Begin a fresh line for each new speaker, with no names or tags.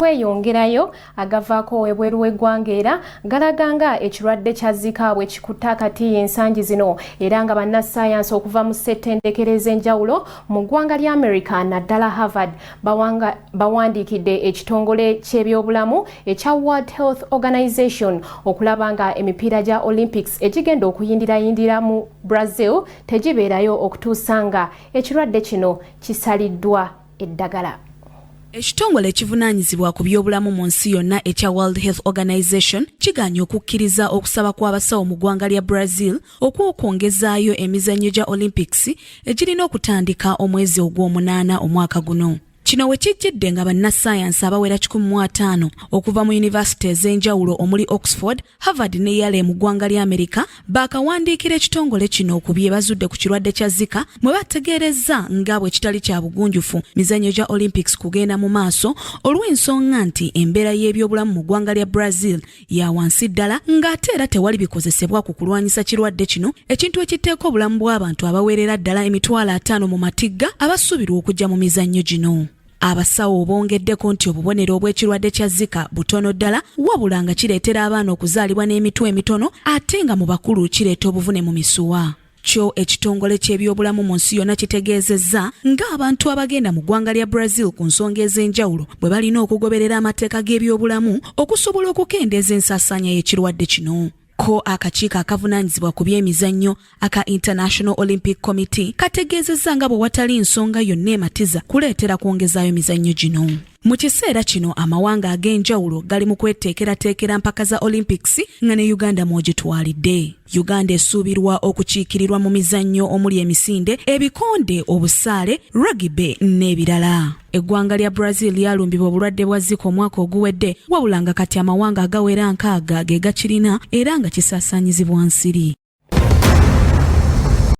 kweyongerayo agavaako ebweru w'eggwanga era galaga nga ekirwadde kya Zika bwe kikutte akati ensangi zino era nga bannassaayansi okuva mu ssettendekero ez'enjawulo mu ggwanga lya America naddala Harvard bawandiikidde ekitongole ky'ebyobulamu ekya World Health Organization okulaba nga emipiira gya Olympics egigenda okuyindirayindira mu Brazil tegibeerayo okutuusa nga ekirwadde kino kisaliddwa eddagala.
Ekitongole ekivunaanyizibwa ku byobulamu mu nsi yonna ekya World Health Organization kigaanye okukkiriza okusaba kw'abasawo mu ggwanga lya Brazil okwongezaayo emizannyo gya Olympics egirina okutandika omwezi ogw'omunaana omwaka guno. Kino we kijjidde nga bannassaayansi abawera 15 okuva mu yunivasite ez'enjawulo omuli Oxford, Harvard ne Yale mu ggwanga lya Amerika baakawandiikira ekitongole kino ku bye bazudde ku kirwadde kya Zika mwe bategeerezza nga bwe kitali kya bugunjufu mizannyo gya Olympics kugenda mu maaso olw'ensonga nti embeera y'ebyobulamu mu ggwanga lya Brazil ya wansi ddala ng'ate era tewali bikozesebwa ku kulwanyisa kirwadde kino, ekintu ekitteeka obulamu bw'abantu abaweerera ddala emitwalo 5 mu matigga abasuubirwa okujja mu mizannyo gino. Abasawo bongeddeko nti obubonero obw'ekirwadde kya Zika butono ddala wabula nga kireetera abaana okuzaalibwa n'emitwe emitono ate nga mu bakulu kireeta obuvune mu misuwa. Kyo ekitongole ky'ebyobulamu mu nsi yonna kitegeezezza ng'abantu abagenda mu ggwanga lya Brazil ku nsonga ez'enjawulo bwe balina okugoberera amateeka g'ebyobulamu okusobola okukendeeza ensaasaanya y'ekirwadde kino. Ko akakiiko akavunaanyizibwa ku by'emizannyo aka International Olympic Committee kategeezezza nga bwe watali nsonga yonna ematiza kuleetera kwongezaayo mizannyo gino. Mu kiseera kino amawanga ag'enjawulo gali mu kweteekerateekera mpaka za Olympics nga ne Uganda mw'ogitwalidde. Uganda esuubirwa okukiikirirwa mu mizannyo omuli emisinde, ebikonde, obusaale, rugby n'ebirala. Eggwanga lya Brazil lyalumbibwa obulwadde bwa Zika omwaka oguwedde wabula nga kati amawanga agawera 6 ge gakirina era nga kisaasaanyizibwa nsiri.